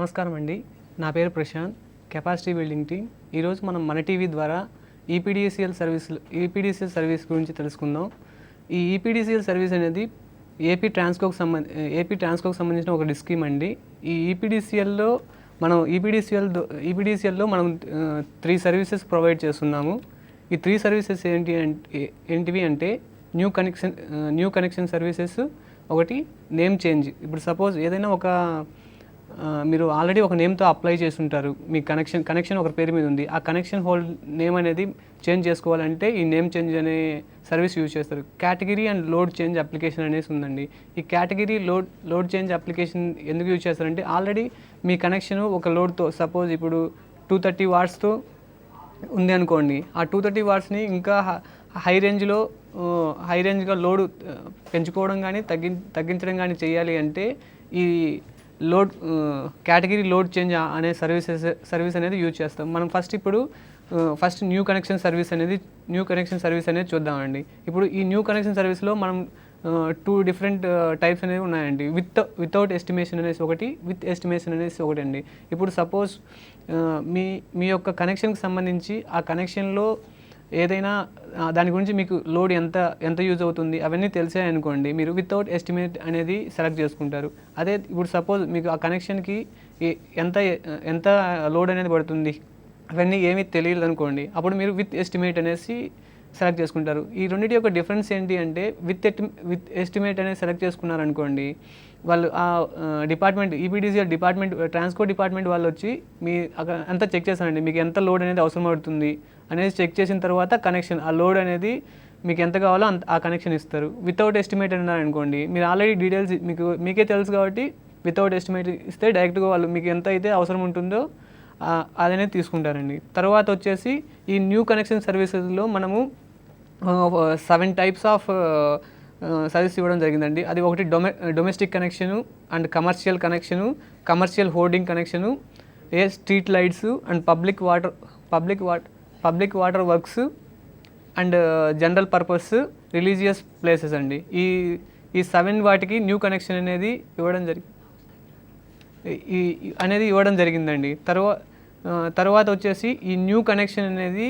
నమస్కారం అండి. నా పేరు ప్రశాంత్, కెపాసిటీ బిల్డింగ్ టీమ్. ఈరోజు మనం మన టీవీ ద్వారా ఈపీడీసీఎల్ సర్వీస్ గురించి తెలుసుకుందాం. ఈ ఈపీడీసీఎల్ సర్వీస్ అనేది ఏపీ ట్రాన్స్కోకి సంబంధించిన ఒక స్కీమ్ అండి. ఈ ఈపీడీసీఎల్లో మనం 3 సర్వీసెస్ ప్రొవైడ్ చేస్తున్నాము. ఈ 3 సర్వీసెస్ ఏంటివి అంటే న్యూ కనెక్షన్ సర్వీసెస్, ఒకటి నేమ్ చేంజ్. ఇప్పుడు సపోజ్ ఏదైనా మీరు ఆల్రెడీ ఒక నేమ్తో అప్లై చేస్తుంటారు, మీ కనెక్షన్ ఒక పేరు మీద ఉంది, ఆ కనెక్షన్ హోల్డ్ నేమ్ అనేది చేంజ్ చేసుకోవాలంటే ఈ నేమ్ చేంజ్ అనే సర్వీస్ యూజ్ చేస్తారు. Category and load change application అనేసి ఉందండి. ఈ కేటగిరీ లోడ్ చేంజ్ అప్లికేషన్ ఎందుకు యూజ్ చేస్తారంటే, ఆల్రెడీ మీ కనెక్షన్ ఒక లోడ్తో, సపోజ్ ఇప్పుడు 230 వాట్స్తో ఉంది అనుకోండి, ఆ 230 వాట్స్ని ఇంకా హై రేంజ్గా లోడ్ పెంచుకోవడం కానీ తగ్గించడం కానీ చేయాలి అంటే ఈ కేటగిరీ లోడ్ చేంజ్ అనే సర్వీస్ అనేది యూజ్ చేస్తాం. మనం ఫస్ట్ న్యూ కనెక్షన్ సర్వీస్ అనేది చూద్దామండి. ఇప్పుడు ఈ న్యూ కనెక్షన్ సర్వీస్లో మనం 2 డిఫరెంట్ టైప్స్ అనేవి ఉన్నాయండి. వితౌట్ ఎస్టిమేషన్ అనేసి ఒకటి, విత్ ఎస్టిమేషన్ అనేసి ఒకటి అండి. ఇప్పుడు సపోజ్ మీ యొక్క కనెక్షన్కి సంబంధించి ఆ కనెక్షన్లో ఏదైనా దాని గురించి మీకు లోడ్ ఎంత యూజ్ అవుతుంది అవన్నీ తెలిసాయనుకోండి, మీరు వితౌట్ ఎస్టిమేట్ అనేది సెలెక్ట్ చేసుకుంటారు. అదే ఇప్పుడు సపోజ్ మీకు ఆ కనెక్షన్కి ఎంత లోడ్ అనేది పడుతుంది అవన్నీ ఏమీ తెలియదు అనుకోండి, అప్పుడు మీరు విత్ ఎస్టిమేట్ అనేసి సెలెక్ట్ చేసుకుంటారు. ఈ రెండింటి యొక్క డిఫరెన్స్ ఏంటి అంటే, విత్ ఎస్టిమేట్ అనేది సెలెక్ట్ చేసుకున్నారనుకోండి, వాళ్ళు ఆ department, EPDCL department, transport department వాళ్ళు వచ్చి మీ అక్కడ అంతా చెక్ చేస్తారండి, మీకు ఎంత లోడ్ అనేది అవసరం పడుతుంది అనేది చెక్ చేసిన తర్వాత ఆ లోడ్ అనేది మీకు ఎంత కావాలో ఆ కనెక్షన్ ఇస్తారు. వితౌట్ ఎస్టిమేట్ అన్నారనుకోండి, మీరు ఆల్రెడీ డీటెయిల్స్ మీకే తెలుసు కాబట్టి వితౌట్ ఎస్టిమేట్ ఇస్తే డైరెక్ట్గా వాళ్ళు మీకు ఎంత అయితే అవసరం ఉంటుందో అదనేది తీసుకుంటారండి. తర్వాత వచ్చేసి ఈ న్యూ కనెక్షన్ సర్వీసెస్లో మనము 7 టైప్స్ ఆఫ్ సర్వీస్ ఇవ్వడం జరిగిందండి. అది ఒకటి domestic connection and commercial connection, commercial hoarding connection, street lights and public water works and general purpose religious places అండి. ఈ 7 వాటికి న్యూ కనెక్షన్ అనేది ఇవ్వడం జరిగిందండి. తర్వాత వచ్చేసి ఈ న్యూ కనెక్షన్ అనేది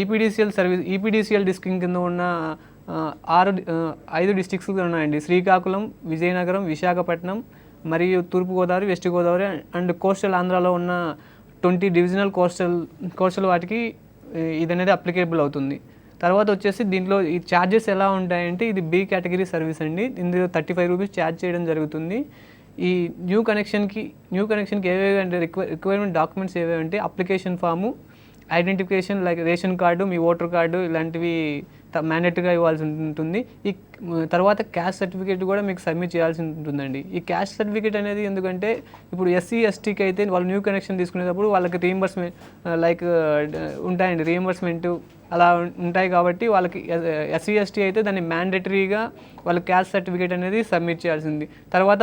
ఈపీడీసీఎల్ డిస్ట్రిక్ట్ కింద ఉన్న 5 డిస్ట్రిక్ట్స్ ఉన్నాయండి. శ్రీకాకుళం, విజయనగరం, విశాఖపట్నం మరియు తూర్పుగోదావరి, వెస్ట్ గోదావరి అండ్ కోస్టల్ ఆంధ్రాలో ఉన్న 20 డివిజనల్ కోస్టల్ వాటికి ఇది అనేది అప్లికేబుల్ అవుతుంది. తర్వాత వచ్చేసి దీంట్లో ఈ ఛార్జెస్ ఎలా ఉంటాయంటే, ఇది బి కేటగిరీ సర్వీస్ అండి. ఇందులో 35 రూపీస్ ఛార్జ్ చేయడం జరుగుతుంది. ఈ న్యూ కనెక్షన్కి ఏవేవి అంటే రిక్వైర్మెంట్ డాక్యుమెంట్స్ ఏవేవి అంటే, application form, identification like ration card, మీ ఓటర్ కార్డు ఇలాంటివి మ్యాండేటరీగా ఇవ్వాల్సి ఉంటుంది. ఈ తర్వాత క్యాస్ట్ సర్టిఫికేట్ కూడా మీకు సబ్మిట్ చేయాల్సి ఉంటుందండి. ఈ క్యాస్ట్ సర్టిఫికేట్ అనేది ఎందుకంటే, ఇప్పుడు ఎస్సీ ఎస్టీకి అయితే వాళ్ళు న్యూ కనెక్షన్ తీసుకునేటప్పుడు వాళ్ళకి రీఎంబర్స్మెంట్ ఉంటాయండి, రీఎంబర్స్మెంట్ అలా ఉంటాయి కాబట్టి వాళ్ళకి ఎస్సీ ఎస్టీ అయితే దాన్ని మ్యాండేటరీగా వాళ్ళ క్యాస్ట్ సర్టిఫికేట్ అనేది సబ్మిట్ చేయాల్సింది. తర్వాత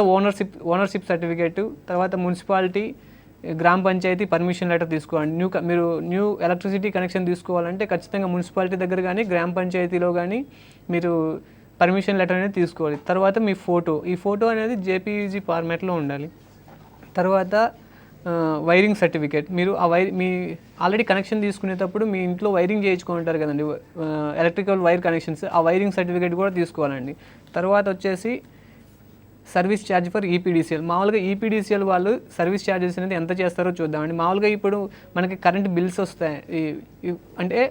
ఓనర్షిప్ సర్టిఫికేటు, తర్వాత మున్సిపాలిటీ, గ్రామ పంచాయతీ పర్మిషన్ లెటర్ తీసుకోండి. మీరు న్యూ ఎలక్ట్రిసిటీ కనెక్షన్ తీసుకోవాలంటే ఖచ్చితంగా మున్సిపాలిటీ దగ్గర కానీ గ్రామ పంచాయతీలో కానీ మీరు పర్మిషన్ లెటర్ అనేది తీసుకోవాలి. తర్వాత మీ ఈ ఫోటో అనేది జేపీఈజీ ఫార్మాట్లో ఉండాలి. తర్వాత వైరింగ్ సర్టిఫికేట్, మీరు మీ ఆల్రెడీ కనెక్షన్ తీసుకునేటప్పుడు మీ ఇంట్లో వైరింగ్ చేయించుకుంటారు కదండి, ఎలక్ట్రికల్ వైర్ కనెక్షన్స్, ఆ వైరింగ్ సర్టిఫికేట్ కూడా తీసుకోవాలండి. తర్వాత వచ్చేసి సర్వీస్ ఛార్జ్ ఫర్ ఈపీడీసీఎల్. మామూలుగా ఈపీడీసీఎల్ వాళ్ళు సర్వీస్ ఛార్జెస్ అనేది ఎంత చేస్తారో చూద్దామండి. మామూలుగా ఇప్పుడు మనకి కరెంట్ బిల్స్ వస్తాయి, అంటే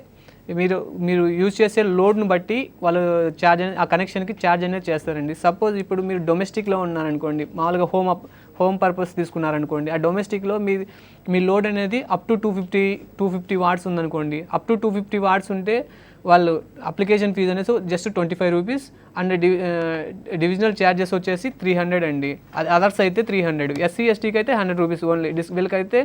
మీరు యూజ్ చేసే లోడ్ను బట్టి వాళ్ళు ఆ కనెక్షన్కి ఛార్జ్ అనేది చేస్తారండి. సపోజ్ ఇప్పుడు మీరు డొమెస్టిక్లో ఉన్నారనుకోండి, మామూలుగా హోమ్ పర్పస్ తీసుకున్నారనుకోండి, ఆ డొమెస్టిక్లో మీ లోడ్ అనేది అప్ టు 250 వాట్స్ ఉందనుకోండి. అప్ టు 250 వాట్స్ ఉంటే వాళ్ళు అప్లికేషన్ ఫీజు అనేది just 25 rupees and divisional charges వచ్చేసి 300 అండి. అదర్స్ అయితే 300, ఎస్సీ ఎస్టీకి అయితే 100 రూపీస్ ఓన్లీ. వీళ్ళకైతే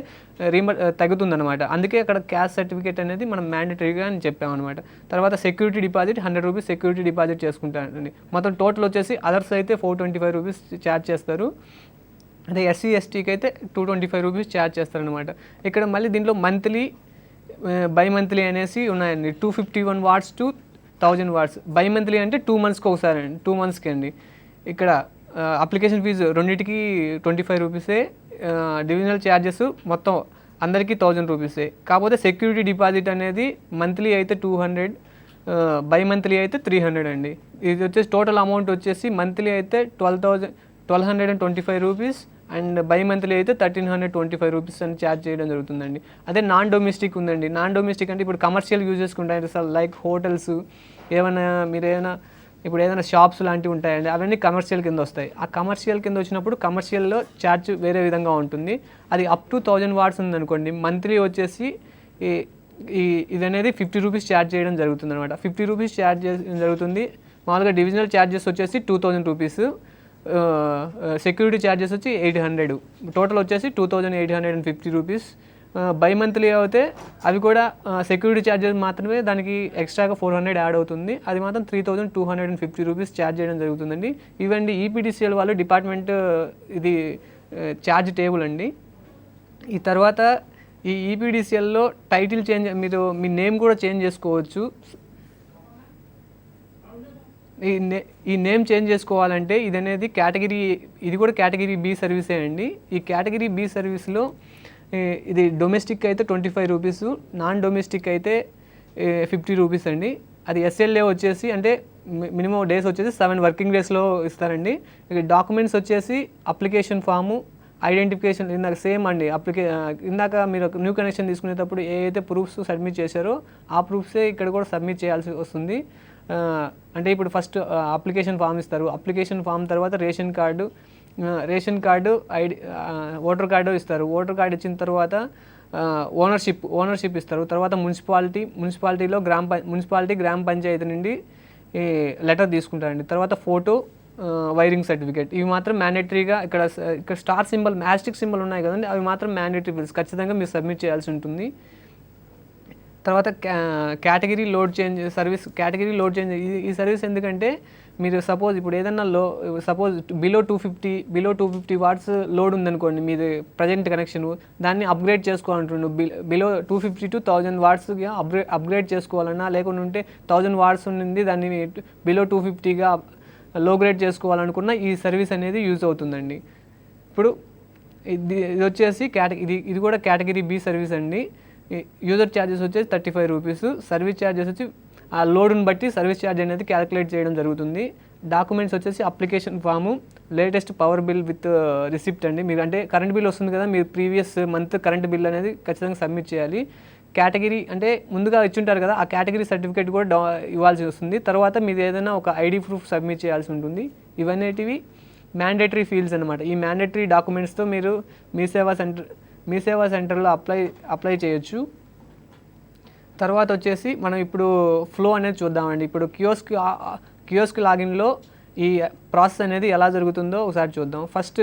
తగ్గుతుందన్నమాట. అందుకే అక్కడ క్యాస్ట్ సర్టిఫికేట్ అనేది మనం మ్యాండేటరీగా అని చెప్పామన్నమాట. తర్వాత security deposit 100 rupees security deposit చేసుకుంటారండి. మొత్తం టోటల్ వచ్చేసి అదర్స్ అయితే 425 రూపీస్ ఛార్జ్ చేస్తారు. అదే ఎస్సీ ఎస్టీకి అయితే 225 రూపీస్ ఛార్జ్ చేస్తారనమాట. ఇక్కడ మళ్ళీ దీంట్లో బై మంత్లీ అనేసి ఉన్నాయండి. 251 watts to 1000 watts. Bimonthly అంటే 2 మంత్స్కి ఒకసారి అండి, 2 మంత్స్కి అండి. ఇక్కడ అప్లికేషన్ ఫీజు రెండింటికి 25 రూపీసే. డివిజనల్ ఛార్జెస్ మొత్తం అందరికీ 1000 రూపీసే. కాకపోతే సెక్యూరిటీ డిపాజిట్ అనేది మంత్లీ అయితే 200, బై మంత్లీ అయితే 300 అండి. ఇది వచ్చేసి టోటల్ అమౌంట్ వచ్చేసి మంత్లీ అయితే 1225 రూపీస్ అండ్ బై మంత్లీ అయితే 1325 రూపీస్ అని ఛార్జ్ చేయడం జరుగుతుందండి. అదే నాన్ డొమెస్టిక్ ఉందండి. నాన్ డొమెస్టిక్ అంటే ఇప్పుడు కమర్షియల్ యూజెస్కి ఉంటాయి సార్, లైక్ హోటల్స్, ఏమైనా మీరు ఇప్పుడు ఏదైనా షాప్స్ లాంటివి ఉంటాయండి, అవన్నీ కమర్షియల్ కింద వస్తాయి. ఆ కమర్షియల్ కింద వచ్చినప్పుడు కమర్షియల్లో ఛార్జ్ వేరే విధంగా ఉంటుంది. అది అప్ టు 1000 వాట్స్ ఉందనుకోండి, మంత్లీ వచ్చేసి ఇది అనేది 50 రూపీస్ ఛార్జ్ చేయడం జరుగుతుంది అనమాట. 50 రూపీస్ ఛార్జ్ చేయడం జరుగుతుంది. మామూలుగా డివిజనల్ ఛార్జెస్ వచ్చేసి 2000 రూపీస్, సెక్యూరిటీ ఛార్జెస్ వచ్చి 800, టోటల్ వచ్చేసి 2850 రూపీస్. బై మంత్లీ అయితే అవి కూడా సెక్యూరిటీ ఛార్జెస్ మాత్రమే, దానికి ఎక్స్ట్రాగా 400 యాడ్ అవుతుంది. అది మాత్రం 3250 రూపీస్ ఛార్జ్ చేయడం జరుగుతుందండి. ఇవండి ఈపీడీసీఎల్ వాళ్ళు డిపార్ట్మెంట్ ఇది ఛార్జ్ టేబుల్ అండి. ఈ తర్వాత ఈ ఈపీడీసీఎల్లో టైటిల్ చేంజ్, మీరు మీ నేమ్ కూడా చేంజ్ చేసుకోవచ్చు. ఈ నేమ్ చేంజ్ చేసుకోవాలంటే ఇది అనేది కేటగిరీ, ఇది కూడా కేటగిరీ బి సర్వీసే అండి. ఈ కేటగిరీ బి సర్వీస్లో ఇది డొమెస్టిక్ అయితే 25 రూపీస్, నాన్ డొమెస్టిక్ అయితే 50 రూపీస్ అండి. అది ఎస్ఎల్ఏ వచ్చేసి అంటే మినిమం డేస్ వచ్చేసి 7 వర్కింగ్ డేస్లో ఇస్తారండి. డాక్యుమెంట్స్ వచ్చేసి అప్లికేషన్ ఫాము, ఐడెంటిఫికేషన్, ఇందాక సేమ్ అండి. ఇందాక మీరు న్యూ కనెక్షన్ తీసుకునేటప్పుడు ఏ అయితే ప్రూఫ్స్ సబ్మిట్ చేశారో ఆ ప్రూఫ్సే ఇక్కడ కూడా సబ్మిట్ చేయాల్సి వస్తుంది. అంటే ఇప్పుడు ఫస్ట్ అప్లికేషన్ ఫామ్ ఇస్తారు, అప్లికేషన్ ఫామ్ తర్వాత ration card ID, voter card ఇస్తారు. ఓటర్ కార్డు ఇచ్చిన తర్వాత ఓనర్షిప్ ఇస్తారు. తర్వాత మున్సిపాలిటీలో గ్రామ పంచాయతీ నుండి లెటర్ తీసుకుంటారండి. తర్వాత ఫోటో, వైరింగ్ సర్టిఫికేట్, ఇవి మాత్రం మ్యాండేటరీగా ఇక్కడ స్టార్ సింబల్, మ్యాస్టిక్ సింబల్ ఉన్నాయి కదండి, అవి మాత్రం మ్యాండేటరీ బిల్స్ ఖచ్చితంగా మీరు సబ్మిట్ చేయాల్సి ఉంటుంది. తర్వాత కేటగిరీ లోడ్ చేంజ్ సర్వీస్, ఈ సర్వీస్ ఎందుకంటే మీరు సపోజ్ ఇప్పుడు ఏదన్నా సపోజ్ బిలో 250 వాట్స్ లోడ్ ఉందనుకోండి, మీది ప్రజెంట్ కనెక్షన్, దాన్ని అప్గ్రేడ్ చేసుకోవాలంటుండు. బిలో 250 to 1000 వాట్స్గా అప్గ్రేడ్ చేసుకోవాలన్నా, లేకుండా ఉంటే 1000 వాట్స్ ఉంది దాన్ని బిలో 250గా లో గ్రేడ్ చేసుకోవాలనుకున్న ఈ సర్వీస్ అనేది యూజ్ అవుతుందండి. ఇప్పుడు ఇది వచ్చేసి ఇది కూడా కేటగిరీ బి సర్వీస్ అండి. యూజర్ ఛార్జెస్ వచ్చేసి 35 రూపీస్, సర్వీస్ ఛార్జెస్ వచ్చి ఆ లోడ్ని బట్టి సర్వీస్ ఛార్జ్ అనేది క్యాలిక్యులేట్ చేయడం జరుగుతుంది. డాక్యుమెంట్స్ వచ్చేసి application form, latest power bill with receipt అండి. మీరు అంటే కరెంట్ బిల్ వస్తుంది కదా, మీరు ప్రీవియస్ మంత్ కరెంట్ బిల్ అనేది ఖచ్చితంగా సబ్మిట్ చేయాలి. కేటగిరీ అంటే ముందుగా ఇచ్చుంటారు కదా, ఆ కేటగిరీ సర్టిఫికేట్ కూడా ఇవ్వాల్సి వస్తుంది. తర్వాత మీరు ఏదైనా ఒక ఐడి ప్రూఫ్ సబ్మిట్ చేయాల్సి ఉంటుంది. ఇవన్నిటివి మ్యాండేటరీ ఫీల్డ్స్ అనమాట. ఈ మ్యాండేటరీ డాక్యుమెంట్స్తో మీరు మీ సేవా సెంటర్లో అప్లై చేయొచ్చు. తర్వాత వచ్చేసి మనం ఇప్పుడు ఫ్లో అనేది చూద్దామండి. ఇప్పుడు కియోస్క్ లాగిన్లో ఈ ప్రాసెస్ అనేది ఎలా జరుగుతుందో ఒకసారి చూద్దాం. ఫస్ట్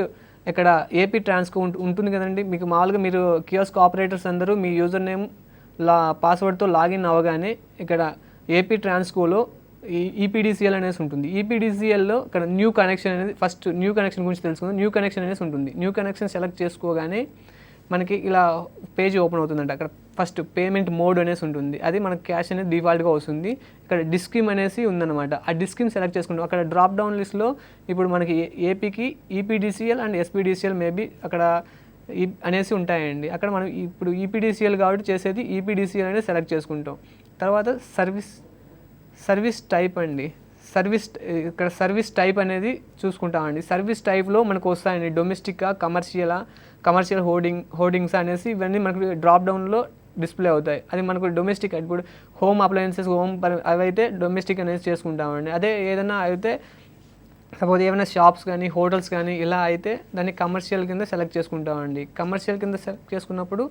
ఇక్కడ ఏపీ ట్రాన్స్కో ఉంటుంది కదండి, మీకు మామూలుగా మీరు కియోస్క్ ఆపరేటర్స్ అందరూ మీ యూజర్ నేమ్ పాస్వర్డ్తో లాగిన్ అవ్వగానే ఇక్కడ ఏపీ ట్రాన్స్కోలో ఈపీడీసీఎల్ అనేసి ఉంటుంది. ఈపీడీసీఎల్లో ఇక్కడ న్యూ కనెక్షన్ అనేది, ఫస్ట్ న్యూ కనెక్షన్ గురించి తెలుసుకుందాం. న్యూ కనెక్షన్ అనేసి ఉంటుంది. న్యూ కనెక్షన్ సెలెక్ట్ చేసుకోగానే మనకి ఇలా పేజ్ ఓపెన్ అవుతుందంట. అక్కడ ఫస్ట్ పేమెంట్ మోడ్ అనేసి ఉంటుంది, అది మనకి క్యాష్ అనేది డిఫాల్ట్గా వస్తుంది. ఇక్కడ డిస్కీమ్ అనేసి ఉందన్నమాట. ఆ డిస్కీమ్ సెలెక్ట్ చేసుకుంటాం. అక్కడ డ్రాప్ డౌన్ లిస్ట్లో ఇప్పుడు మనకి ఏపీకి ఈపీడీసీఎల్ అండ్ ఎస్పీడీసీఎల్ మేబీ అక్కడ అనేసి ఉంటాయండి. అక్కడ మనం ఇప్పుడు ఈపీడీసీఎల్ కాబట్టి చేసేది ఈపీడీసీఎల్ అనేది సెలెక్ట్ చేసుకుంటాం. తర్వాత సర్వీస్ టైప్ అండి. ఇక్కడ సర్వీస్ టైప్ అనేది చూసుకుంటామండి. సర్వీస్ టైప్లో మనకు వస్తాయండి డొమెస్టిక్గా, కమర్షియల్ హోర్డింగ్స్ అనేసి ఇవన్నీ మనకు డ్రాప్ డౌన్లో డిస్ప్లే అవుతాయి. అది మనకు డొమెస్టిక్. ఇప్పుడు హోమ్ అప్లయన్సెస్, అవైతే డొమెస్టిక్ అనేది చేసుకుంటామండి. అదే ఏదైనా అయితే సపోజ్ ఏమైనా షాప్స్ కానీ హోటల్స్ కానీ ఇలా అయితే దాన్ని కమర్షియల్ కింద సెలెక్ట్ చేసుకుంటామండి. కమర్షియల్ కింద సెలెక్ట్ చేసుకున్నప్పుడు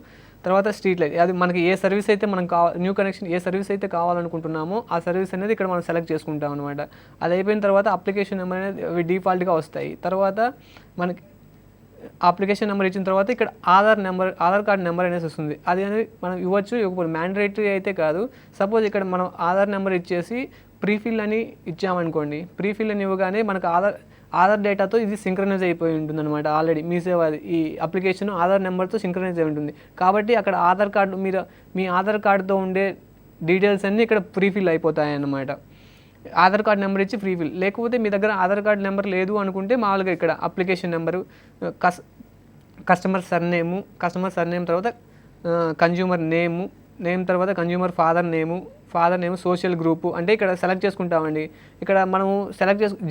తర్వాత స్ట్రీట్ లైట్, అది మనకి ఏ సర్వీస్ అయితే మనం న్యూ కనెక్షన్ ఏ సర్వీస్ అయితే కావాలనుకుంటున్నామో ఆ సర్వీస్ అనేది ఇక్కడ మనం సెలెక్ట్ చేసుకుంటాం అనమాట. అది అయిపోయిన తర్వాత అప్లికేషన్ నెంబర్ అనేది డిఫాల్ట్గా వస్తాయి. తర్వాత మనకి అప్లికేషన్ నెంబర్ ఇచ్చిన తర్వాత ఇక్కడ ఆధార్ కార్డ్ నెంబర్ అనేసి వస్తుంది. అది అనేది మనం ఇవ్వచ్చు, ఇవ్వకపోతే మ్యాండేటరీ అయితే కాదు. సపోజ్ ఇక్కడ మనం ఆధార్ నెంబర్ ఇచ్చేసి ప్రీఫిల్ అని ఇచ్చామనుకోండి, ప్రీఫిల్ అని ఇవ్వగానే మనకు ఆధార్ డేటాతో ఇది సింక్రనైజ్ అయిపోయి ఉంటుంది అనమాట. ఆల్రెడీ మీ సేవ ఈ అప్లికేషన్ ఆధార్ నెంబర్తో సింక్రనైజ్ అయి ఉంటుంది. కాబట్టి అక్కడ ఆధార్ కార్డు మీ ఆధార్ కార్డుతో ఉండే డీటెయిల్స్ అన్నీ ఇక్కడ ప్రీఫిల్ అయిపోతాయి అన్నమాట. ఆధార్ కార్డ్ నెంబర్ ఇచ్చి ప్రీఫిల్, లేకపోతే మీ దగ్గర ఆధార్ కార్డ్ నెంబర్ లేదు అనుకుంటే మామూలుగా ఇక్కడ అప్లికేషన్ నెంబరు, కస్టమర్ సర్నేమ్ తర్వాత కన్జ్యూమర్ నేమ్ తర్వాత consumer father name social group అంటే ఇక్కడ సెలెక్ట్ చేసుకుంటామండి. ఇక్కడ మనము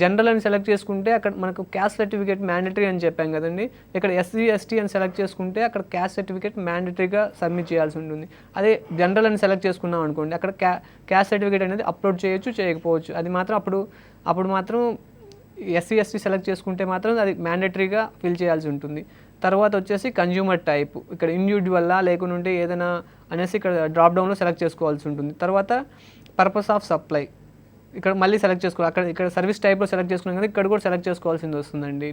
జనరల్ అని సెలెక్ట్ చేసుకుంటే అక్కడ మనకు క్యాస్ట్ సర్టిఫికేట్ మ్యాండేటరీ అని చెప్పాం కదండి. ఇక్కడ ఎస్సీ ఎస్టీ అని సెలెక్ట్ చేసుకుంటే అక్కడ క్యాస్ట్ సర్టిఫికేట్ మ్యాండేటరీగా సబ్మిట్ చేయాల్సి ఉంటుంది. అదే జనరల్ అని సెలెక్ట్ చేసుకున్నాం అనుకోండి, అక్కడ క్యాస్ట్ సర్టిఫికేట్ అనేది అప్లోడ్ చేయొచ్చు, చేయకపోవచ్చు. అది మాత్రం అప్పుడు మాత్రం ఎస్సీ ఎస్టీ సెలెక్ట్ చేసుకుంటే మాత్రం అది మ్యాండేటరీగా ఫిల్ చేయాల్సి ఉంటుంది. తర్వాత వచ్చేసి కన్జ్యూమర్ టైప్, ఇక్కడ ఇండివిజువల్లా లేకుంటే ఏదైనా అనేసి ఇక్కడ డ్రాప్ డౌన్లో సెలెక్ట్ చేసుకోవాల్సి ఉంటుంది. తర్వాత పర్పస్ ఆఫ్ సప్లై ఇక్కడ మళ్ళీ సెలెక్ట్ చేసుకోవాలి. ఇక్కడ సర్వీస్ టైప్లో సెలెక్ట్ చేసుకున్నాం కదా, ఇక్కడ కూడా సెలెక్ట్ చేసుకోవాల్సింది వస్తుందండి.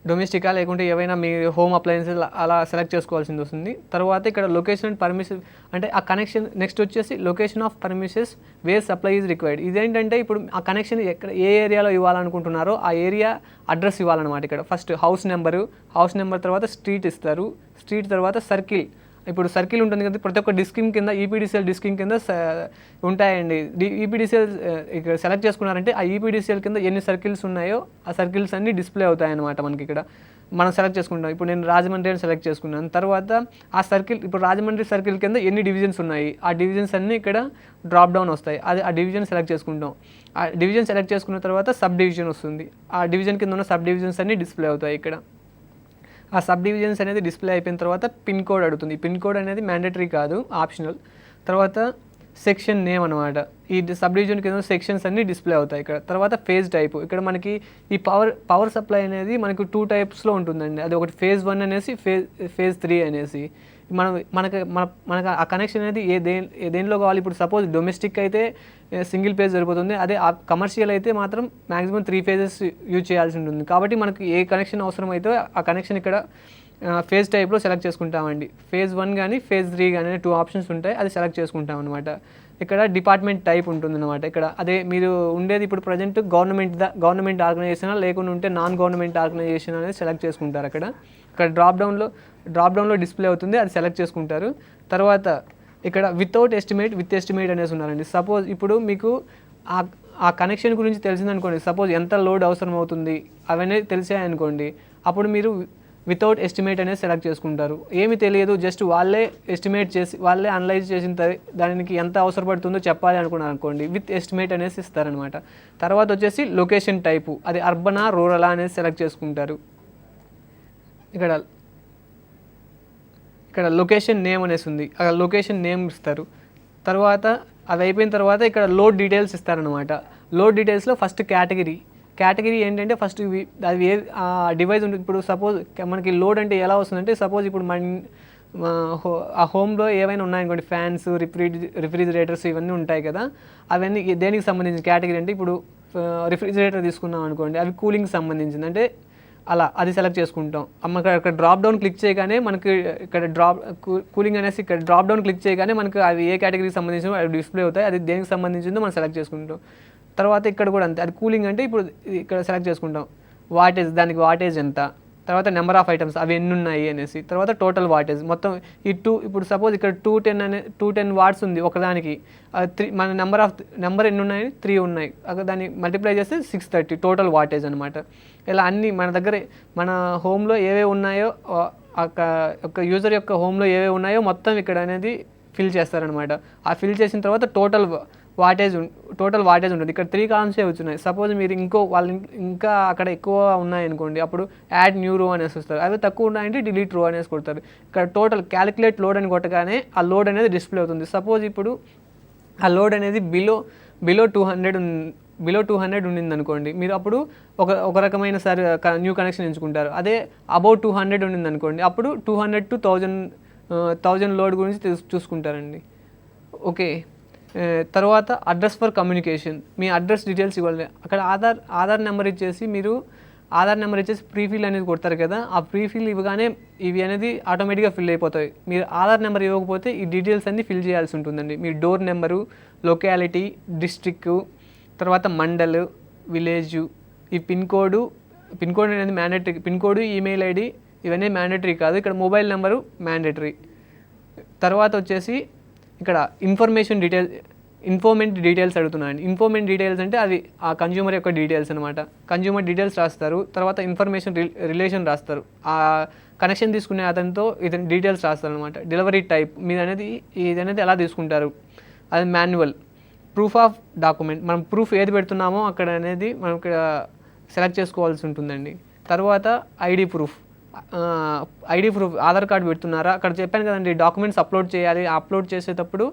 డొమెస్టికా లేకుంటే ఏవైనా మీ హోమ్ అప్లయన్సెస్ అలా సెలెక్ట్ చేసుకోవాల్సింది వస్తుంది. తర్వాత ఇక్కడ లొకేషన్ అండ్ పర్మిషన్ అంటే ఆ కనెక్షన్. నెక్స్ట్ వచ్చేసి location of permissions where supply is required. ఇదేంటంటే ఇప్పుడు ఆ కనెక్షన్ ఏ ఏరియాలో ఇవ్వాలనుకుంటున్నారో ఆ ఏరియా అడ్రస్ ఇవ్వాలన్నమాట. ఇక్కడ ఫస్ట్ హౌస్ నెంబర్ తర్వాత స్ట్రీట్ ఇస్తారు. స్ట్రీట్ తర్వాత సర్కిల్. ఇప్పుడు సర్కిల్ ఉంటుంది కదా, ప్రతి ఒక్క డిస్కింగ్ కింద ఈపీడీసీఎల్ డిస్కింగ్ కింద ఉంటాయండి. ఈపీడీసీఎల్ ఇక్కడ సెలెక్ట్ చేసుకున్నారంటే ఆ ఈపీడీసీఎల్ కింద ఎన్ని సర్కిల్స్ ఉన్నాయో ఆ సర్కిల్స్ అన్నీ డిస్ప్లే అవుతాయి అన్నమాట. మనకి ఇక్కడ మనం సెలెక్ట్ చేసుకుంటాం. ఇప్పుడు నేను రాజమండ్రి అని సెలెక్ట్ చేసుకున్నాను. తర్వాత ఆ సర్కిల్, ఇప్పుడు రాజమండ్రి సర్కిల్ కింద ఎన్ని డివిజన్స్ ఉన్నాయి ఆ డివిజన్స్ అన్నీ ఇక్కడ డ్రాప్ డౌన్ వస్తాయి. ఆ డివిజన్ సెలెక్ట్ చేసుకుంటాం. ఆ డివిజన్ సెలెక్ట్ చేసుకున్న తర్వాత సబ్ డివిజన్ వస్తుంది. ఆ డివిజన్ కింద ఉన్న సబ్ డివిజన్స్ అన్నీ డిస్ప్లే అవుతాయి ఇక్కడ. ఆ సబ్ డివిజన్స్ అనేది డిస్ప్లే అయిపోయిన తర్వాత పిన్ కోడ్ అడుగుతుంది. పిన్ కోడ్ అనేది మ్యాండేటరీ కాదు, ఆప్షనల్. తర్వాత సెక్షన్ నేమ్ అనమాట. ఈ సబ్ డివిజన్ కింద సెక్షన్స్ అన్నీ డిస్ప్లే అవుతాయి ఇక్కడ. తర్వాత ఫేజ్ టైపు. ఇక్కడ మనకి ఈ పవర్ సప్లై అనేది మనకు 2 టైప్స్లో ఉంటుందండి. అది ఒకటి ఫేజ్ 1 అనేసి ఫేజ్ 3 అనేసి. మనకు ఆ కనెక్షన్ అనేది దేనిలో కావాలి. ఇప్పుడు సపోజ్ డొమెస్టిక్ అయితే సింగిల్ ఫేజ్ సరిపోతుంది. అదే కమర్షియల్ అయితే మాత్రం మ్యాక్సిమం 3 ఫేజెస్ యూజ్ చేయాల్సి ఉంటుంది. కాబట్టి మనకు ఏ కనెక్షన్ అవసరం అయితే ఆ కనెక్షన్ ఇక్కడ ఫేజ్ టైప్లో సెలెక్ట్ చేసుకుంటామండి. ఫేజ్ 1 కానీ ఫేజ్ 3 కానీ 2 ఆప్షన్స్ ఉంటాయి, అది సెలెక్ట్ చేసుకుంటాం అనమాట. ఇక్కడ డిపార్ట్మెంట్ టైప్ ఉంటుందన్నమాట. ఇక్కడ అదే మీరు ఉండేది ఇప్పుడు ప్రజెంట్ గవర్నమెంట్ ఆర్గనైజేషన్ లేకుంటే నాన్ గవర్నమెంట్ ఆర్గనైజేషన్ అనేది సెలెక్ట్ చేసుకుంటారు. ఇక్కడ డ్రాప్ డౌన్లో డిస్ప్లే అవుతుంది, అది సెలెక్ట్ చేసుకుంటారు. తర్వాత ఇక్కడ విత్ ఎస్టిమేట్ అనేసి ఉన్నారండి. సపోజ్ ఇప్పుడు మీకు ఆ కనెక్షన్ గురించి తెలిసిందనుకోండి, సపోజ్ ఎంత లోడ్ అవసరం అవుతుంది అవన్నీ తెలిసాయనుకోండి, అప్పుడు మీరు వితౌట్ ఎస్టిమేట్ అనేది సెలెక్ట్ చేసుకుంటారు. ఏమి తెలియదు, జస్ట్ వాళ్ళే ఎస్టిమేట్ చేసి వాళ్ళే అనలైజ్ చేసిన దానికి ఎంత అవసరపడుతుందో చెప్పాలి అనుకున్నారు అనుకోండి, విత్ ఎస్టిమేట్ అనేసి ఇస్తారనమాట. తర్వాత వచ్చేసి లొకేషన్ టైపు, అది అర్బనా రూరలా అనేది సెలెక్ట్ చేసుకుంటారు. ఇక్కడ లొకేషన్ నేమ్ అనేసి ఉంది, అక్కడ లొకేషన్ నేమ్ ఇస్తారు. తర్వాత అది అయిపోయిన తర్వాత ఇక్కడ లోడ్ డీటెయిల్స్ ఇస్తారనమాట. లోడ్ డీటెయిల్స్లో ఫస్ట్ కేటగిరీ ఏంటంటే ఫస్ట్ అది ఆ డివైస్ ఉంటుంది. ఇప్పుడు సపోజ్ మనకి లోడ్ అంటే ఎలా వస్తుందంటే, సపోజ్ ఇప్పుడు ఆ హోమ్లో ఏవైనా ఉన్నాయనుకోండి, ఫ్యాన్స్, రిఫ్రిజిరేటర్స్ ఇవన్నీ ఉంటాయి కదా, అవన్నీ దేనికి సంబంధించిన కేటగిరీ అంటే, ఇప్పుడు రిఫ్రిజిరేటర్ తీసుకున్నాం అనుకోండి, అవి కూలింగ్కి సంబంధించింది అంటే అలా అది సెలెక్ట్ చేసుకుంటాం. అక్కడ డ్రాప్ డౌన్ క్లిక్ చేయగానే మనకి ఇక్కడ కూలింగ్ అనేసి ఇక్కడ డ్రాప్ డౌన్ క్లిక్ చేయగానే మనకు అవి ఏ కేటగిరీకి సంబంధించినో అవి డిస్ప్లే అవుతాయి. అది దేనికి సంబంధించిందో మనం సెలెక్ట్ చేసుకుంటాం. తర్వాత ఇక్కడ కూడా అంతే, అది కూలింగ్ అంటే ఇప్పుడు ఇక్కడ సెలెక్ట్ చేసుకుంటాం వాటేజ్, దానికి వాటేజ్ ఎంత, తర్వాత నెంబర్ ఆఫ్ ఐటమ్స్ అవి ఎన్ని ఉన్నాయి అనేసి, తర్వాత టోటల్ వాటేజ్ మొత్తం ఇప్పుడు సపోజ్ ఇక్కడ 210 వాట్స్ ఉంది ఒకదానికి, 3 మన నెంబర్ ఎన్ని ఉన్నాయి, 3 ఉన్నాయి, దాన్ని మల్టిప్లై చేస్తే 630 టోటల్ వాటేజ్ అనమాట. ఇలా అన్నీ మన హోమ్లో ఏవేవి ఉన్నాయో, ఒక యూజర్ యొక్క హోమ్లో ఏవేవి ఉన్నాయో మొత్తం ఇక్కడ అనేది ఫిల్ చేస్తారనమాట. ఆ ఫిల్ చేసిన తర్వాత టోటల్ వాటేజ్ ఉంటుంది. ఇక్కడ 3 కాలమ్సే వచ్చినాయి. సపోజ్ మీరు ఇంకా అక్కడ ఎక్కువ ఉన్నాయనుకోండి, అప్పుడు యాడ్ న్యూ రో అనేసి వస్తారు. అవి తక్కువ ఉన్నాయంటే డిలీట్ రో అనేసి కొడతారు. ఇక్కడ టోటల్ క్యాలిక్యులేట్ లోడ్ అని కొట్టగానే ఆ లోడ్ అనేది డిస్ప్లే అవుతుంది. సపోజ్ ఇప్పుడు ఆ లోడ్ అనేది బిలో 200 ఉండింది అనుకోండి, మీరు అప్పుడు ఒక రకమైన న్యూ కనెక్షన్ ఎంచుకుంటారు. అదే అబౌట్ 200 ఉండింది అనుకోండి, అప్పుడు 200 to 1000 లోడ్ గురించి చూసుకుంటారండి. ఓకే. తర్వాత address for communication, me address details ఇవ్వాలి. అక్కడ ఆధార్ నెంబర్ ఇచ్చేసి ప్రీఫిల్ అనేది కొడతారు కదా, ఆ ప్రీఫిల్ ఇవ్వగానే ఇవి అనేది ఆటోమేటిక్గా ఫిల్ అయిపోతాయి. మీరు ఆధార్ నెంబర్ ఇవ్వకపోతే ఈ డీటెయిల్స్ అన్నీ ఫిల్ చేయాల్సి ఉంటుందండి. మీ డోర్ నెంబరు, లొకాలిటీ, డిస్ట్రిక్ట్, తర్వాత మండల్, విలేజ్, ఈ పిన్ కోడ్ అనేది mandatory. Pin code, email ID ఇవన్నీ మ్యాండేటరీ కాదు. ఇక్కడ మొబైల్ నెంబరు మ్యాండేటరీ. తర్వాత వచ్చేసి ఇక్కడ ఇన్ఫర్మేషన్ ఇన్ఫోర్మెంట్ డీటెయిల్స్ అడుగుతున్నాను. ఇన్ఫోర్మెంట్ డీటెయిల్స్ అంటే అది ఆ కన్జ్యూమర్ యొక్క డీటెయిల్స్ అనమాట. కన్జ్యూమర్ డీటెయిల్స్ రాస్తారు, తర్వాత ఇన్ఫర్మేషన్ రిలేషన్ రాస్తారు. ఆ కనెక్షన్ తీసుకునే అతనితో ఇతని డీటెయిల్స్ రాస్తారు అనమాట. డెలివరీ టైప్ ఇది అనేది ఎలా తీసుకుంటారు, అది మాన్యువల్. ప్రూఫ్ ఆఫ్ డాక్యుమెంట్, మనం ప్రూఫ్ ఏది పెడుతున్నామో అక్కడ అనేది మనం ఇక్కడ సెలెక్ట్ చేసుకోవాల్సి ఉంటుందండి. తర్వాత ఐడి ప్రూఫ్, ఆధార్ కార్డు పెడుతున్నారా, అక్కడ చెప్పాను కదండి డాక్యుమెంట్స్ అప్లోడ్ చేయాలి. అప్లోడ్ చేసేటప్పుడు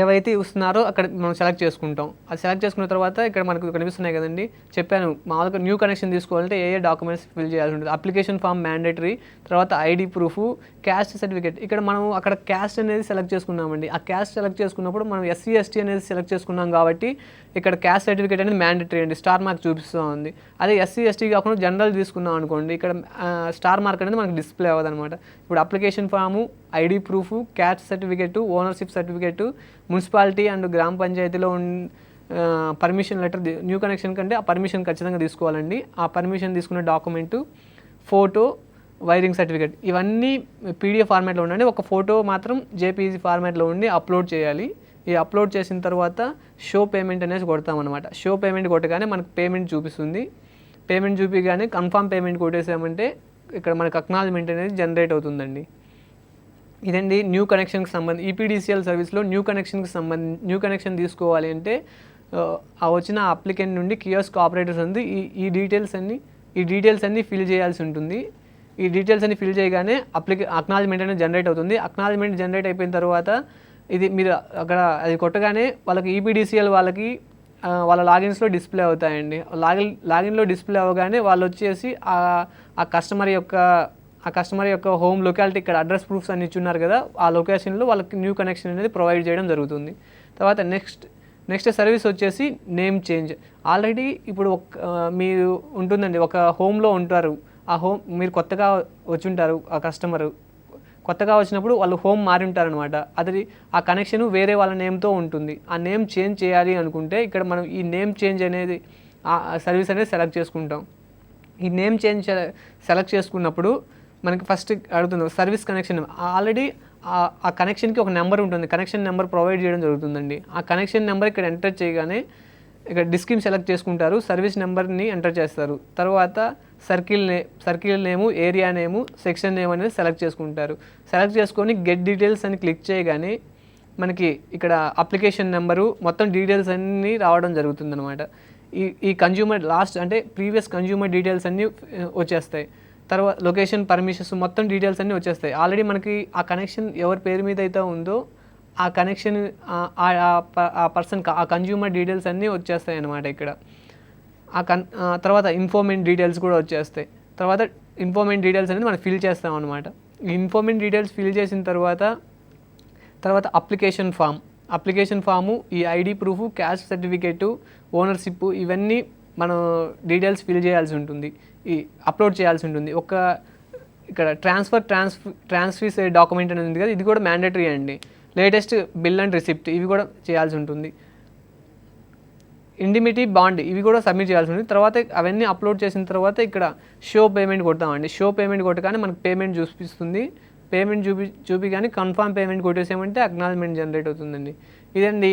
ఏవైతే ఇస్తున్నారో అక్కడ మనం సెలెక్ట్ చేసుకుంటాం. అది సెలెక్ట్ చేసుకున్న తర్వాత ఇక్కడ మనకు కనిపిస్తున్నాయి కదండి, చెప్పాను మామూలుగా న్యూ కనెక్షన్ తీసుకోవాలంటే ఏ డాక్యుమెంట్స్ ఫిల్ చేయాల్సి ఉంటుంది. అప్లికేషన్ ఫామ్ మ్యాండేటరీ, తర్వాత ఐడి ప్రూఫ్, క్యాస్ట్ సర్టిఫికేట్. ఇక్కడ మనం అక్కడ క్యాస్ట్ అనేది సెలెక్ట్ చేసుకున్నామండి. ఆ క్యాస్ట్ సెలెక్ట్ చేసుకున్నప్పుడు మనం ఎస్సీ ఎస్టీ అనేది సెలెక్ట్ చేసుకున్నాం కాబట్టి ఇక్కడ క్యాస్ట్ సర్టిఫికేట్ అనేది మ్యాండేటరీ అండి, స్టార్ మార్క్ చూపిస్తూ ఉంది. అదే ఎస్సీ ఎస్టీ కాకుండా జనరల్ తీసుకున్నాం అనుకోండి, ఇక్కడ స్టార్ మార్క్ అనేది మనకు డిస్ప్లే అవ్వదు అనమాట. ఇప్పుడు application form, ID proof, caste certificate, ownership certificate, municipality and గ్రామ పంచాయతీలో పర్మిషన్ లెటర్, న్యూ కనెక్షన్ కంటే ఆ పర్మిషన్ ఖచ్చితంగా తీసుకోవాలండి. ఆ పర్మిషన్ తీసుకున్న డాక్యుమెంటు, ఫోటో, వైరింగ్ సర్టిఫికేట్, ఇవన్నీ పీడిఎఫ్ ఫార్మాట్లో ఉండండి. ఒక ఫోటో మాత్రం జేపీజీ ఫార్మాట్లో ఉండి అప్లోడ్ చేయాలి. ఈ అప్లోడ్ చేసిన తర్వాత షో పేమెంట్ అనేది కొడతామన్నమాట. షో పేమెంట్ కొట్టగానే మనకు పేమెంట్ చూపిస్తుంది. పేమెంట్ చూపిగానే కన్ఫర్మ్ పేమెంట్ కొట్టేసామంటే ఇక్కడ మనకు అక్నాలజ్మెంట్ అనేది జనరేట్ అవుతుందండి. ఇదండి న్యూ కనెక్షన్కి సంబంధించి ఈపీడీసీఎల్ సర్వీస్లో న్యూ కనెక్షన్ తీసుకోవాలి అంటే ఆ వచ్చిన అప్లికెంట్ నుండి కియోస్క్ ఆపరేటర్స్ ఉంది ఈ డీటెయిల్స్ అన్నీ ఫిల్ చేయాల్సి ఉంటుంది. ఈ డీటెయిల్స్ అన్ని ఫిల్ చేయగానే అక్నాలజ్మెంట్ అనేది జనరేట్ అవుతుంది. అక్నాలజ్మెంట్ జనరేట్ అయిపోయిన తర్వాత ఇది మీరు అక్కడ అది కొట్టగానే వాళ్ళకి ఈపీడీసీఎల్ వాళ్ళకి వాళ్ళ లాగిన్స్లో డిస్ప్లే అవుతాయండి. లాగిన్లో డిస్ప్లే అవ్వగానే వాళ్ళు వచ్చేసి ఆ కస్టమర్ యొక్క హోమ్ లొకాలిటీ, ఇక్కడ అడ్రస్ ప్రూఫ్స్ అన్ని ఇచ్చున్నారు కదా, ఆ లొకేషన్లో వాళ్ళకి న్యూ కనెక్షన్ అనేది ప్రొవైడ్ చేయడం జరుగుతుంది. తర్వాత నెక్స్ట్ సర్వీస్ వచ్చేసి నేమ్ చేంజ్. ఆల్రెడీ ఇప్పుడు మీరు ఉంటుందండి, ఒక హోమ్లో ఉంటారు, ఆ హోమ్ మీరు కొత్తగా వచ్చి ఉంటారు, ఆ కస్టమర్ కొత్తగా వచ్చినప్పుడు వాళ్ళు హోమ్ మారి ఉంటారనమాట. అది ఆ కనెక్షన్ వేరే వాళ్ళ నేమ్తో ఉంటుంది. ఆ నేమ్ చేంజ్ చేయాలి అనుకుంటే ఇక్కడ మనం ఈ నేమ్ చేంజ్ అనేది ఆ సర్వీస్ అనేది సెలెక్ట్ చేసుకుంటాం. ఈ నేమ్ చేంజ్ సెలెక్ట్ చేసుకున్నప్పుడు మనకి ఫస్ట్ అడుగుతుంది సర్వీస్ కనెక్షన్. ఆల్రెడీ ఆ కనెక్షన్కి ఒక నెంబర్ ఉంటుంది, కనెక్షన్ నెంబర్ ప్రొవైడ్ చేయడం జరుగుతుందండి. ఆ కనెక్షన్ నెంబర్ ఇక్కడ ఎంటర్ చేయగానే ఇక్కడ డిస్కిమ్ సెలెక్ట్ చేసుకుంటారు, సర్వీస్ నెంబర్ని ఎంటర్ చేస్తారు. తర్వాత సర్కిల్ నేము, ఏరియా నేము, సెక్షన్ నేమ్ అనేది సెలెక్ట్ చేసుకుంటారు. సెలెక్ట్ చేసుకొని గెట్ డీటెయిల్స్ అని క్లిక్ చేయగానే మనకి ఇక్కడ అప్లికేషన్ నెంబరు మొత్తం డీటెయిల్స్ అన్నీ రావడం జరుగుతుంది అనమాట. ఈ కన్జ్యూమర్ ప్రీవియస్ కన్జ్యూమర్ డీటెయిల్స్ అన్నీ వచ్చేస్తాయి. తర్వాత లొకేషన్, పర్మిషన్స్ మొత్తం డీటెయిల్స్ అన్నీ వచ్చేస్తాయి. ఆల్రెడీ మనకి ఆ కనెక్షన్ ఎవరి పేరు మీద అయితే ఉందో ఆ కనెక్షన్ ఆ పర్సన్ ఆ కన్జ్యూమర్ డీటెయిల్స్ అన్నీ వచ్చేస్తాయి అన్నమాట. ఇక్కడ తర్వాత ఇన్ఫోర్మెంట్ డీటెయిల్స్ కూడా వచ్చేస్తాయి. తర్వాత ఇన్ఫోర్మెంట్ డీటెయిల్స్ అనేది మనం ఫిల్ చేస్తాం అనమాట. ఈ ఇన్ఫోర్మెంట్ డీటెయిల్స్ ఫిల్ చేసిన తర్వాత అప్లికేషన్ ఫాము, ఈ ID proof, caste certificate, ownership, ఇవన్నీ మనం డీటెయిల్స్ ఫిల్ చేయాల్సి ఉంటుంది, అప్లోడ్ చేయాల్సి ఉంటుంది. ఇక్కడ ట్రాన్స్ఫీస్ డాక్యుమెంట్ అనేది ఉంది కదా, ఇది కూడా మ్యాండేటరీ అండి. లేటెస్ట్ బిల్ అండ్ రిసిప్ట్ ఇవి కూడా చేయాల్సి ఉంటుంది. ఇండిమిటీ బాండ్ ఇవి కూడా సబ్మిట్ చేయాల్సి ఉంటుంది. తర్వాత అవన్నీ అప్లోడ్ చేసిన తర్వాత ఇక్కడ షో పేమెంట్ కొడతామండి. షో పేమెంట్ కొట్టగానే మనకు పేమెంట్ చూపిస్తుంది. పేమెంట్ చూపిగానే కన్ఫర్మ్ పేమెంట్ కొట్టేసామంటే అక్నాలజ్మెంట్ జనరేట్ అవుతుందండి. ఇదండి.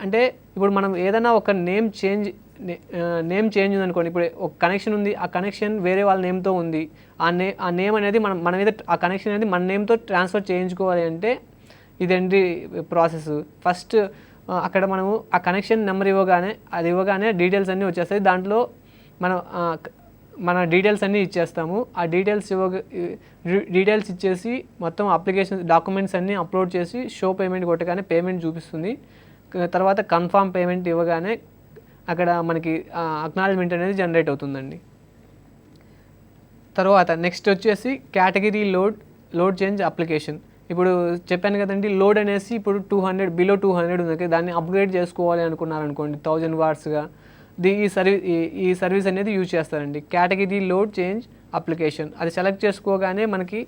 అంటే ఇప్పుడు మనం ఏదైనా ఒక నేమ్ చేంజ్ ఉందనుకోండి, ఇప్పుడు ఒక కనెక్షన్ ఉంది, ఆ కనెక్షన్ వేరే వాళ్ళ నేమ్తో ఉంది, ఆ నేమ్ అనేది మన మీద ఆ కనెక్షన్ అనేది మన నేమ్తో ట్రాన్స్ఫర్ చేయించుకోవాలి అంటే ఇదండి ప్రాసెస్. ఫస్ట్ అక్కడ మనము ఆ కనెక్షన్ నెంబర్ ఇవ్వగానే డీటెయిల్స్ అన్నీ వచ్చేస్తాయి. దాంట్లో మన డీటెయిల్స్ అన్నీ ఇచ్చేస్తాము. ఆ డీటెయిల్స్ ఇచ్చేసి మొత్తం అప్లికేషన్ డాక్యుమెంట్స్ అన్నీ అప్లోడ్ చేసి షో పేమెంట్ కొట్టగానే పేమెంట్ చూపిస్తుంది. తర్వాత కన్ఫర్మ్ పేమెంట్ ఇవ్వగానే అక్కడ మనకి అక్నాలజ్మెంట్ అనేది జనరేట్ అవుతుందండి. తర్వాత నెక్స్ట్ వచ్చేసి కేటగిరీ లోడ్ చేంజ్ అప్లికేషన్. ఇప్పుడు చెప్పాను కదండి, లోడ్ అనేసి ఇప్పుడు 200 బిలో 200 ఉంది, దాన్ని అప్గ్రేడ్ చేసుకోవాలి అనుకున్నారనుకోండి 1000 వాట్స్గా, ఈ సర్వీస్ అనేది యూజ్ చేస్తారండి. కేటగిరీ లోడ్ చేంజ్ అప్లికేషన్ అది సెలెక్ట్ చేసుకోగానే మనకి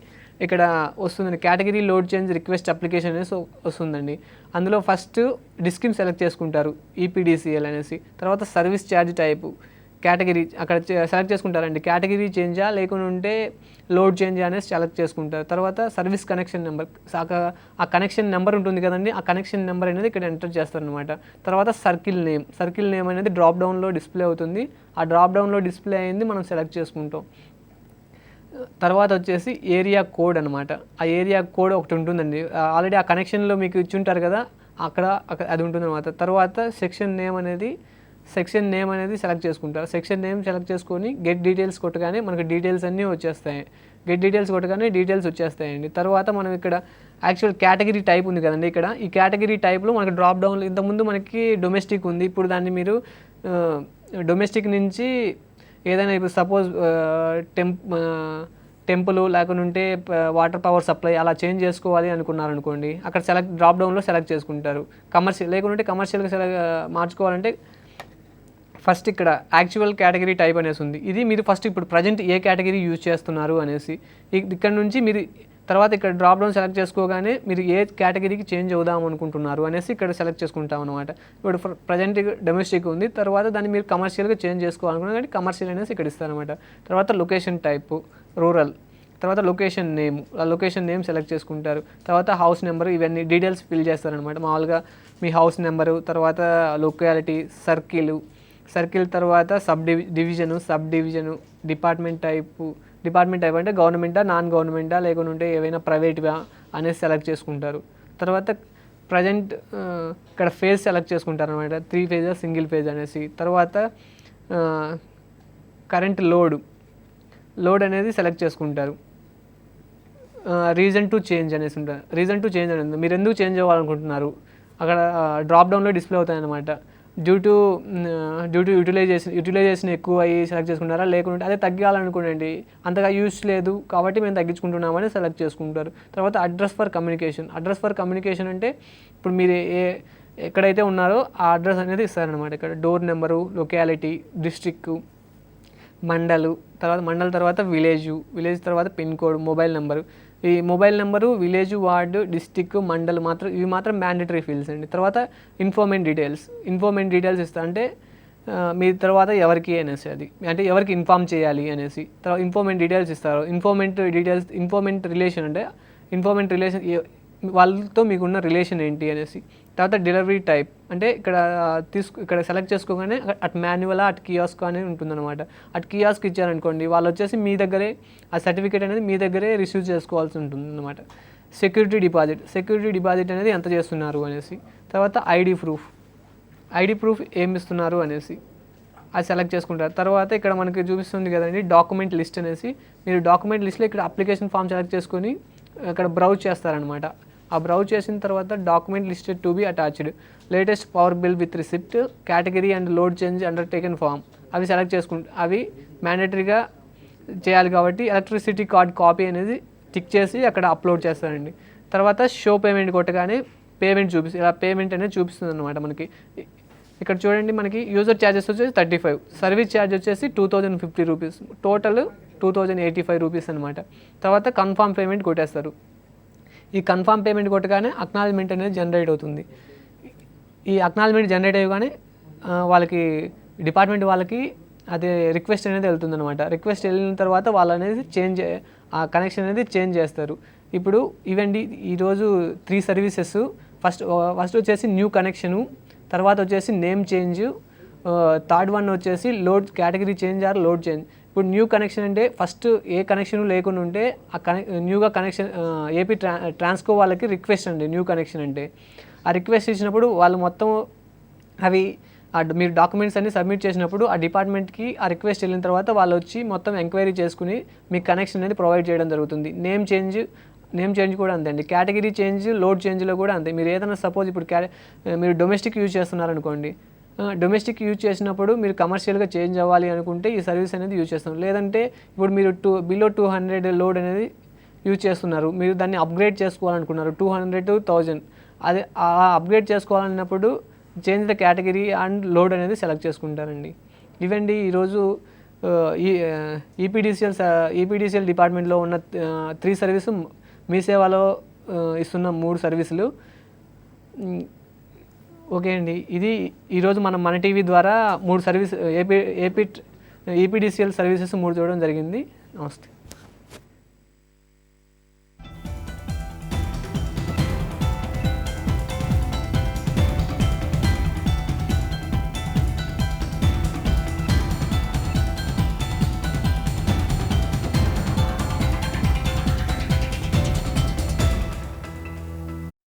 ఇక్కడ వస్తుందండి, category load change request application అనేసి వస్తుందండి. అందులో ఫస్ట్ డిస్కిమ్ సెలెక్ట్ చేసుకుంటారు, ఈపీడీసీఎల్ అనేసి. తర్వాత సర్వీస్ ఛార్జ్ టైపు, కేటగిరీ అక్కడ సెలెక్ట్ చేసుకుంటారండి. కేటగిరీ చేంజా లేకుంటే లోడ్ చేంజ్ అనేది సెలెక్ట్ చేసుకుంటారు. తర్వాత సర్వీస్ కనెక్షన్ నెంబర్, ఆ కనెక్షన్ నెంబర్ ఉంటుంది కదండి, ఆ కనెక్షన్ నెంబర్ అనేది ఇక్కడ ఎంటర్ చేస్తారనమాట. తర్వాత సర్కిల్ నేమ్ అనేది డ్రాప్ డౌన్లో డిస్ప్లే అవుతుంది. ఆ డ్రాప్ డౌన్లో డిస్ప్లే అయింది మనం సెలెక్ట్ చేసుకుంటాం. తర్వాత వచ్చేసి ఏరియా కోడ్ అనమాట. ఆ ఏరియా కోడ్ ఒకటి ఉంటుందండి, ఆల్రెడీ ఆ కనెక్షన్లో మీకు ఇచ్చి ఉంటారు కదా, అక్కడ అది ఉంటుంది అనమాట. తర్వాత సెక్షన్ నేమ్ అనేది సెలెక్ట్ చేసుకుంటారు. సెక్షన్ నేమ్ సెలెక్ట్ చేసుకొని గెట్ డీటెయిల్స్ కొట్టగానే మనకు డీటెయిల్స్ అన్నీ వచ్చేస్తాయి. గెట్ డీటెయిల్స్ కొట్టగానే డీటెయిల్స్ వచ్చేస్తాయండి. తర్వాత మనం ఇక్కడ యాక్చువల్ కేటగిరీ టైప్ ఉంది కదండి, ఇక్కడ ఈ కేటగిరీ టైప్లో మనకు డ్రాప్ డౌన్లో ఇంతకుముందు మనకి డొమెస్టిక్ ఉంది. ఇప్పుడు దాన్ని మీరు డొమెస్టిక్ నుంచి ఏదైనా ఇప్పుడు సపోజ్ టెంపుల్ లేకుంటే వాటర్ పవర్ సప్లై అలా చేంజ్ చేసుకోవాలి అనుకున్నారనుకోండి, అక్కడ డ్రాప్ డౌన్లో సెలెక్ట్ చేసుకుంటారు. కమర్షియల్ లేకుంటే కమర్షియల్గా మార్చుకోవాలంటే ఫస్ట్ ఇక్కడ యాక్చువల్ కేటగిరీ టైప్ అనేసి ఉంది. ఇది మీరు ఫస్ట్ ఇప్పుడు ప్రజెంట్ ఏ కేటగిరీ యూజ్ చేస్తున్నారు అనేసి ఇక్కడ నుంచి మీరు తర్వాత ఇక్కడ డ్రాప్ డౌన్ సెలెక్ట్ చేసుకోగానే మీరు ఏ కేటగిరీకి చేంజ్ అవుదాం అనుకుంటున్నారు అనేసి ఇక్కడ సెలెక్ట్ చేసుకుంటాం అనమాట. ఇప్పుడు ప్రజెంట్ డొమెస్టిక్ ఉంది, తర్వాత దాన్ని మీరు కమర్షియల్గా చేంజ్ చేసుకోవాలనుకున్నా కానీ కమర్షియల్ అనేసి ఇక్కడ ఇస్తారనమాట. తర్వాత లొకేషన్ టైపు రూరల్, తర్వాత లొకేషన్ నేమ్ సెలెక్ట్ చేసుకుంటారు. తర్వాత హౌస్ నెంబర్, ఇవన్నీ డీటెయిల్స్ ఫిల్ చేస్తారనమాట. మామూలుగా మీ హౌస్ నెంబరు, తర్వాత లొకాలిటీ, సర్కిల్ తర్వాత సబ్ డివిజను డిపార్ట్మెంట్ టైప్ అంటే గవర్నమెంటా నాన్ గవర్నమెంటా లేకుంటే ఏవైనా ప్రైవేట్వా అనేది సెలెక్ట్ చేసుకుంటారు. తర్వాత ప్రజెంట్ ఇక్కడ ఫేజ్ సెలెక్ట్ చేసుకుంటారు అనమాట, 3 ఫేజెస్ సింగిల్ ఫేజ్ అనేసి. తర్వాత కరెంట్ లోడ్ అనేది సెలెక్ట్ చేసుకుంటారు. రీజన్ టు చేంజ్ అనేసి ఉంటుంది. రీజన్ టు చేంజ్ అనేది మీరు ఎందుకు చేంజ్ అవ్వాలనుకుంటున్నారు అక్కడ డ్రాప్ డౌన్లో డిస్ప్లే అవుతాయన్నమాట. డ్యూ టు యూటిలైజేషన్ ఎక్కువ అయ్యి సెలెక్ట్ చేసుకుంటారా, లేకుంటే అదే తగ్గాలనుకోండి అంతగా యూజ్ లేదు కాబట్టి మేము తగ్గించుకుంటున్నామని సెలెక్ట్ చేసుకుంటారు. తర్వాత అడ్రస్ ఫర్ కమ్యూనికేషన్ అంటే ఇప్పుడు మీరు ఎక్కడైతే ఉన్నారో ఆ అడ్రస్ అనేది ఇస్తారనమాట. ఇక్కడ door number, locality, district, mandal తర్వాత విలేజ్ తర్వాత పిన్ కోడ్, మొబైల్ నెంబరు. ఈ mobile number, village, ward, district, mandal ఇవి మాత్రం మ్యాండేటరీ ఫీల్డ్స్ అండి. తర్వాత ఇన్ఫర్మేషన్ డీటెయిల్స్ ఇస్తా అంటే మీ తర్వాత ఎవరికి అనేసి, అది అంటే ఎవరికి ఇన్ఫామ్ చేయాలి అనేసి. తర్వాత ఇన్ఫర్మేషన్ డీటెయిల్స్ ఇస్తారు. ఇన్ఫర్మేషన్ రిలేషన్ వాళ్ళతో మీకున్న రిలేషన్ ఏంటి అనేసి. తర్వాత డెలివరీ టైప్ అంటే ఇక్కడ సెలెక్ట్ చేసుకోగానే అటు మాన్యువలా అటు కియాస్క్ అనేది ఉంటుందన్నమాట. అటు కియాస్క్ ఇచ్చారనుకోండి వాళ్ళు వచ్చేసి మీ దగ్గరే ఆ సర్టిఫికేట్ అనేది మీ దగ్గరే రిసీవ్ చేసుకోవాల్సి ఉంటుంది అన్నమాట. సెక్యూరిటీ డిపాజిట్ అనేది ఎంత చేస్తున్నారు అనేసి. తర్వాత ఐడి ప్రూఫ్ ఏమి ఇస్తున్నారు అనేసి అది సెలెక్ట్ చేసుకుంటారు. తర్వాత ఇక్కడ మనకి చూపిస్తుంది కదండి డాక్యుమెంట్ లిస్ట్ అనేసి. మీరు డాక్యుమెంట్ లిస్ట్లో ఇక్కడ అప్లికేషన్ ఫామ్ సెలెక్ట్ చేసుకొని ఇక్కడ బ్రౌజ్ చేస్తారనమాట. ఆ బ్రౌజ్ చేసిన తర్వాత document listed to be attached, latest power bill with receipt, category and load change undertaken form అవి సెలెక్ట్ అవి మ్యాండేటరీగా చేయాలి కాబట్టి ఎలక్ట్రిసిటీ కార్డ్ కాపీ అనేది టిక్ చేసి అక్కడ అప్లోడ్ చేస్తారండి. తర్వాత షో పేమెంట్ కొట్టగానే పేమెంట్ అనేది చూపిస్తుంది అనమాట మనకి. ఇక్కడ చూడండి మనకి యూజర్ ఛార్జెస్ వచ్చేసి 35, సర్వీస్ ఛార్జ్ వచ్చేసి 2050 రూపీస్, టోటల్ 2085 రూపీస్ అనమాట. తర్వాత కన్ఫామ్ పేమెంట్ కొట్టేస్తారు. ఈ కన్ఫామ్ పేమెంట్ కొట్టగానే అక్నాలజ్మెంట్ అనేది జనరేట్ అవుతుంది. ఈ అక్నాలజ్మెంట్ జనరేట్ అయ్యగానే వాళ్ళకి డిపార్ట్మెంట్ వాళ్ళకి అదే రిక్వెస్ట్ అనేది వెళ్తుంది అనమాట. రిక్వెస్ట్ వెళ్ళిన తర్వాత వాళ్ళు అనేది ఆ కనెక్షన్ అనేది చేంజ్ చేస్తారు. ఇప్పుడు ఇవండి ఈరోజు 3 సర్వీసెస్. ఫస్ట్ వచ్చేసి న్యూ కనెక్షను, తర్వాత వచ్చేసి నేమ్ చేంజ్, థర్డ్ వన్ వచ్చేసి category change or load change. ఇప్పుడు న్యూ కనెక్షన్ అంటే ఫస్ట్ ఏ కనెక్షన్ లేకుండా ఉంటే న్యూగా కనెక్షన్ ఏపీ ట్రాన్స్కో వాళ్ళకి రిక్వెస్ట్ అండి. న్యూ కనెక్షన్ అంటే ఆ రిక్వెస్ట్ ఇచ్చినప్పుడు వాళ్ళు మొత్తం అవి మీరు డాక్యుమెంట్స్ అన్ని సబ్మిట్ చేసినప్పుడు ఆ డిపార్ట్మెంట్కి ఆ రిక్వెస్ట్ వెళ్ళిన తర్వాత వాళ్ళు వచ్చి మొత్తం ఎంక్వైరీ చేసుకుని మీకు కనెక్షన్ అనేది ప్రొవైడ్ చేయడం జరుగుతుంది. నేమ్ చేంజ్ కూడా అంతే అండి. కేటగిరీ చేంజ్, లోడ్ చేంజ్లో కూడా అంతే. మీరు ఏదైనా సపోజ్ ఇప్పుడు మీరు డొమెస్టిక్ యూజ్ చేస్తున్నారనుకోండి, డొమెస్టిక్ యూజ్ చేసినప్పుడు మీరు కమర్షియల్గా చేంజ్ అవ్వాలి అనుకుంటే ఈ సర్వీస్ అనేది యూజ్ చేస్తాం. లేదంటే ఇప్పుడు మీరు బిలో 200 లోడ్ అనేది యూజ్ చేస్తున్నారు, మీరు దాన్ని అప్గ్రేడ్ చేసుకోవాలనుకున్నారు 200 to 1000, అదే ఆ అప్గ్రేడ్ చేసుకోవాలన్నప్పుడు change the category and load అనేది సెలెక్ట్ చేసుకుంటారండి. ఇవండి ఈరోజు ఈపీడీసీఎల్ డిపార్ట్మెంట్లో ఉన్న 3 సర్వీసు, మీ సేవలో ఇస్తున్న 3 సర్వీసులు. ఓకే అండి, ఇది ఈరోజు మనం మన టీవీ ద్వారా 3 సర్వీస్ ఈపీడీసీఎల్ సర్వీసెస్ 3 చూడడం జరిగింది. నమస్తే.